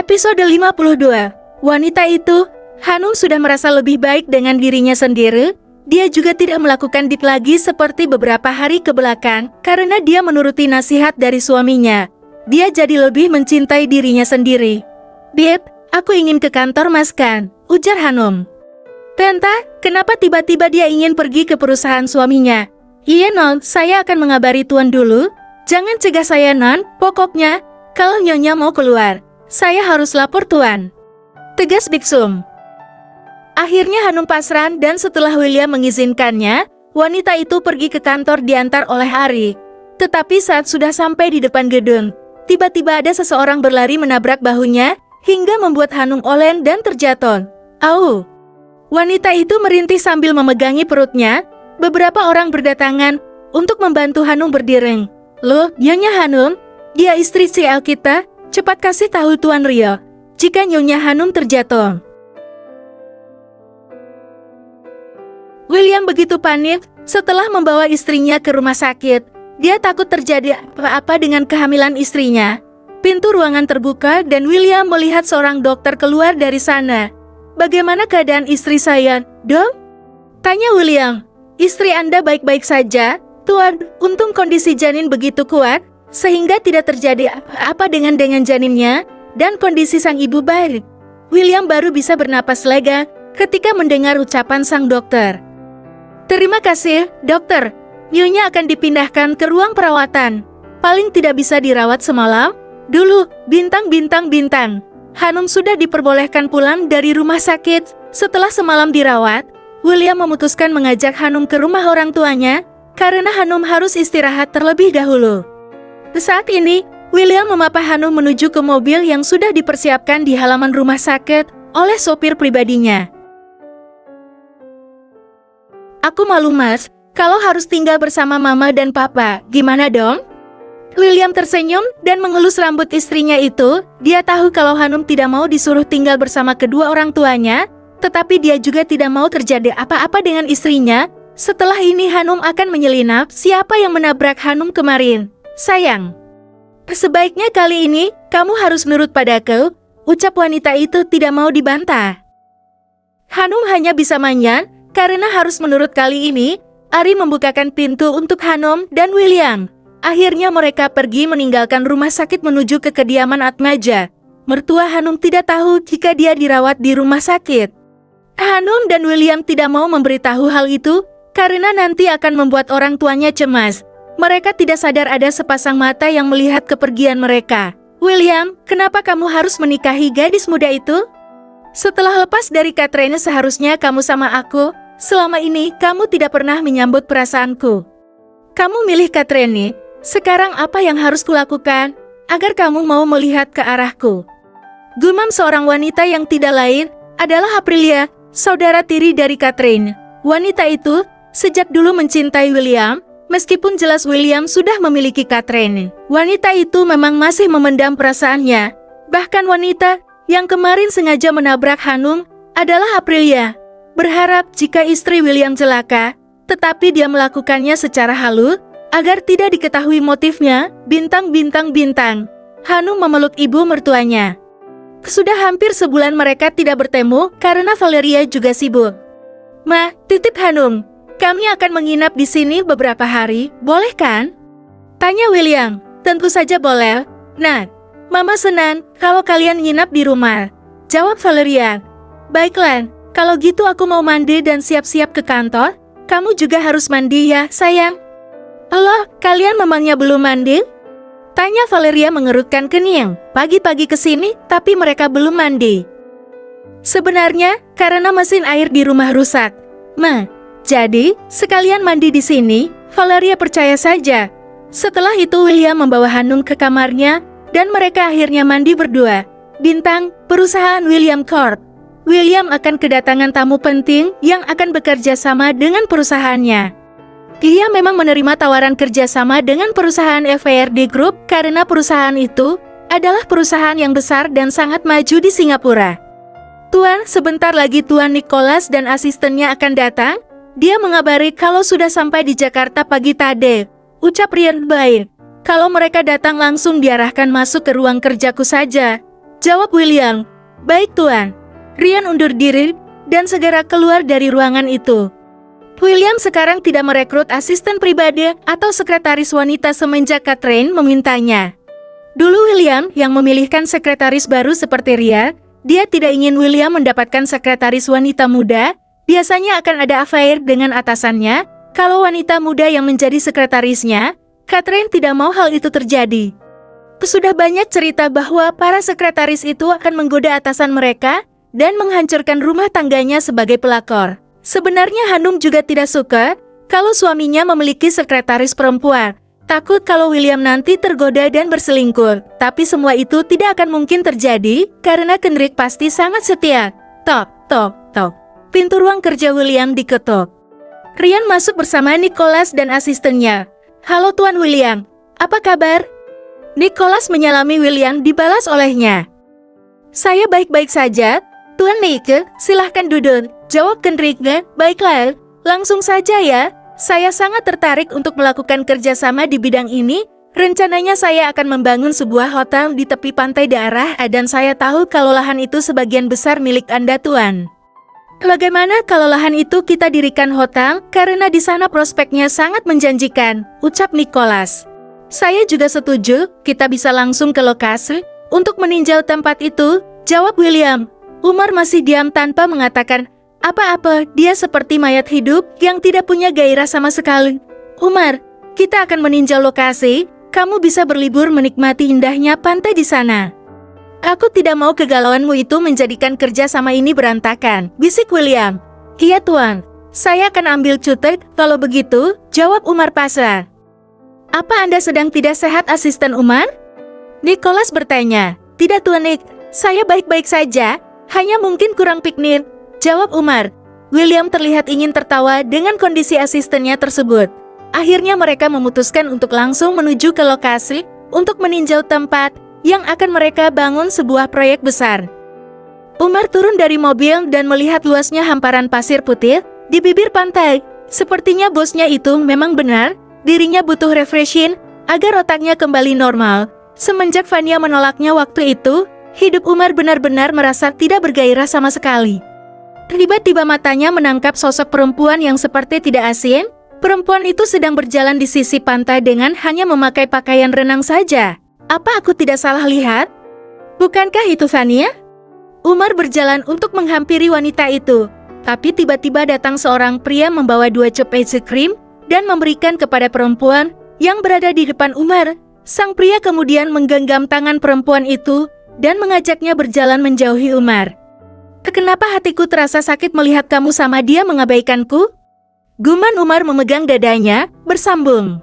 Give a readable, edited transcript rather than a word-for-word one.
Episode 52. Wanita itu, Hanum sudah merasa lebih baik dengan dirinya sendiri. Dia juga tidak melakukan dit lagi seperti beberapa hari kebelakang karena dia menuruti nasihat dari suaminya. Dia jadi lebih mencintai dirinya sendiri. "Beb, aku ingin ke kantor Mas Kan," ujar Hanum. "Tenta, kenapa tiba-tiba dia ingin pergi ke perusahaan suaminya?" "Iya non, saya akan mengabari Tuan dulu. Jangan cegah saya non, pokoknya, kalau Nyonya mau keluar, saya harus lapor Tuan," tegas Biksum. Akhirnya Hanum pasrah dan setelah William mengizinkannya, wanita itu pergi ke kantor diantar oleh Ari. Tetapi saat sudah sampai di depan gedung, tiba-tiba ada seseorang berlari menabrak bahunya, hingga membuat Hanum oleng dan terjatuh. "Au!" Wanita itu merintih sambil memegangi perutnya. Beberapa orang berdatangan untuk membantu Hanum berdiri. "Loh, Nyonya Hanum, dia istri si Alkita, cepat kasih tahu Tuan Rio jika Nyonya Hanum terjatuh." William begitu panik setelah membawa istrinya ke rumah sakit. Dia takut terjadi apa-apa dengan kehamilan istrinya. Pintu ruangan terbuka dan William melihat seorang dokter keluar dari sana. "Bagaimana keadaan istri saya, Dok?" tanya William. "Istri Anda baik-baik saja, Tuan. Untung kondisi janin begitu kuat, sehingga tidak terjadi apa-apa dengan janinnya, dan kondisi sang ibu baik." William baru bisa bernapas lega ketika mendengar ucapan sang dokter. "Terima kasih, dokter. Nyonya akan dipindahkan ke ruang perawatan. Paling tidak bisa dirawat semalam dulu, bintang. Hanum sudah diperbolehkan pulang dari rumah sakit setelah semalam dirawat." William memutuskan mengajak Hanum ke rumah orang tuanya karena Hanum harus istirahat terlebih dahulu. Saat ini, William memapah Hanum menuju ke mobil yang sudah dipersiapkan di halaman rumah sakit oleh sopir pribadinya. "Aku malu Mas, kalau harus tinggal bersama Mama dan Papa, gimana dong?" William tersenyum dan mengelus rambut istrinya itu. Dia tahu kalau Hanum tidak mau disuruh tinggal bersama kedua orang tuanya, tetapi dia juga tidak mau terjadi apa-apa dengan istrinya. Setelah ini Hanum akan menyelinap siapa yang menabrak Hanum kemarin. "Sayang, sebaiknya kali ini kamu harus nurut padaku," ucap wanita itu tidak mau dibantah. Hanum hanya bisa manjat karena harus menurut. Kali ini, Ari membukakan pintu untuk Hanum dan William. Akhirnya mereka pergi meninggalkan rumah sakit menuju ke kediaman Atmaja. Mertua Hanum tidak tahu jika dia dirawat di rumah sakit. Hanum dan William tidak mau memberitahu hal itu karena nanti akan membuat orang tuanya cemas. Mereka tidak sadar ada sepasang mata yang melihat kepergian mereka. "William, kenapa kamu harus menikahi gadis muda itu? Setelah lepas dari Katrina seharusnya kamu sama aku. Selama ini kamu tidak pernah menyambut perasaanku. Kamu milih Katrina. Sekarang apa yang harus kulakukan agar kamu mau melihat ke arahku?" Gumam seorang wanita yang tidak lain adalah Aprilia, saudara tiri dari Katrin. Wanita itu sejak dulu mencintai William, meskipun jelas William sudah memiliki Katrin. Wanita itu memang masih memendam perasaannya. Bahkan wanita yang kemarin sengaja menabrak Hanum adalah Aprilia. Berharap jika istri William celaka, tetapi dia melakukannya secara halus agar tidak diketahui motifnya. Bintang. Hanum memeluk ibu mertuanya. Sudah hampir sebulan mereka tidak bertemu karena Valeria juga sibuk. "Ma, titip Hanum. Kami akan menginap di sini beberapa hari, boleh kan?" tanya William. "Tentu saja boleh. Nah, Mama senang kalau kalian nginap di rumah," jawab Valeria. "Baiklah, kalau gitu aku mau mandi dan siap-siap ke kantor. Kamu juga harus mandi ya, sayang." "Loh, kalian memangnya belum mandi?" tanya Valeria mengerutkan kening. "Pagi-pagi kesini, tapi mereka belum mandi." "Sebenarnya, karena mesin air di rumah rusak, Ma. Jadi, sekalian mandi di sini." Valeria percaya saja. Setelah itu William membawa Hanum ke kamarnya, dan mereka akhirnya mandi berdua. Bintang, perusahaan William Corp. William akan kedatangan tamu penting yang akan bekerja sama dengan perusahaannya. Dia memang menerima tawaran kerjasama dengan perusahaan FVRD Group karena perusahaan itu adalah perusahaan yang besar dan sangat maju di Singapura. "Tuan, sebentar lagi Tuan Nicholas dan asistennya akan datang. Dia mengabari kalau sudah sampai di Jakarta pagi tadi," ucap Rian baik. "Kalau mereka datang langsung diarahkan masuk ke ruang kerjaku saja." Jawab William. Baik Tuan. Rian undur diri dan segera keluar dari ruangan itu. William sekarang tidak merekrut asisten pribadi atau sekretaris wanita semenjak Catherine memintanya. Dulu William yang memilihkan sekretaris baru seperti Ria. Dia tidak ingin William mendapatkan sekretaris wanita muda. Biasanya akan ada affair dengan atasannya. Kalau wanita muda yang menjadi sekretarisnya, Catherine tidak mau hal itu terjadi. Sudah banyak cerita bahwa para sekretaris itu akan menggoda atasan mereka dan menghancurkan rumah tangganya sebagai pelakor. Sebenarnya Hanum juga tidak suka kalau suaminya memiliki sekretaris perempuan. Takut kalau William nanti tergoda dan berselingkuh. Tapi semua itu tidak akan mungkin terjadi karena Kendrick pasti sangat setia. Tok, tok, tok. Pintu ruang kerja William diketuk. Rian masuk bersama Nicholas dan asistennya. Halo Tuan William, apa kabar? Nicholas menyalami William dibalas olehnya. Saya baik-baik saja. Tuan Nick, silahkan duduk. Jawab Kendrick. Baiklah, langsung saja ya. Saya sangat tertarik untuk melakukan kerjasama di bidang ini. Rencananya saya akan membangun sebuah hotel di tepi pantai daerah dan saya tahu kalau lahan itu sebagian besar milik Anda Tuan. Bagaimana kalau lahan itu kita dirikan hotel? Karena di sana prospeknya sangat menjanjikan, ucap Nicholas. Saya juga setuju, kita bisa langsung ke lokasi untuk meninjau tempat itu, jawab William. Umar masih diam tanpa mengatakan apa-apa, dia seperti mayat hidup yang tidak punya gairah sama sekali. Umar, kita akan meninjau lokasi, kamu bisa berlibur menikmati indahnya pantai di sana. Aku tidak mau kegalauanmu itu menjadikan kerja sama ini berantakan, bisik William. Iya Tuan, saya akan ambil cuti kalau begitu, jawab Umar pasrah. Apa Anda sedang tidak sehat asisten Umar? Nicholas bertanya. Tidak Tuan Nick, saya baik-baik saja, hanya mungkin kurang piknik, jawab Umar. William terlihat ingin tertawa dengan kondisi asistennya tersebut. Akhirnya mereka memutuskan untuk langsung menuju ke lokasi untuk meninjau tempat yang akan mereka bangun sebuah proyek besar. Umar turun dari mobil dan melihat luasnya hamparan pasir putih di bibir pantai. Sepertinya bosnya itu memang benar, dirinya butuh refreshing agar otaknya kembali normal. Semenjak Vania menolaknya waktu itu, hidup Umar benar-benar merasa tidak bergairah sama sekali. Tiba-tiba matanya menangkap sosok perempuan yang seperti tidak asing. Perempuan itu sedang berjalan di sisi pantai dengan hanya memakai pakaian renang saja. Apa aku tidak salah lihat? Bukankah itu Vania? Umar berjalan untuk menghampiri wanita itu. Tapi tiba-tiba datang seorang pria membawa 2 cup es krim dan memberikan kepada perempuan yang berada di depan Umar. Sang pria kemudian menggenggam tangan perempuan itu dan mengajaknya berjalan menjauhi Umar. Kenapa hatiku terasa sakit melihat kamu sama dia mengabaikanku? Guman Umar memegang dadanya, bersambung.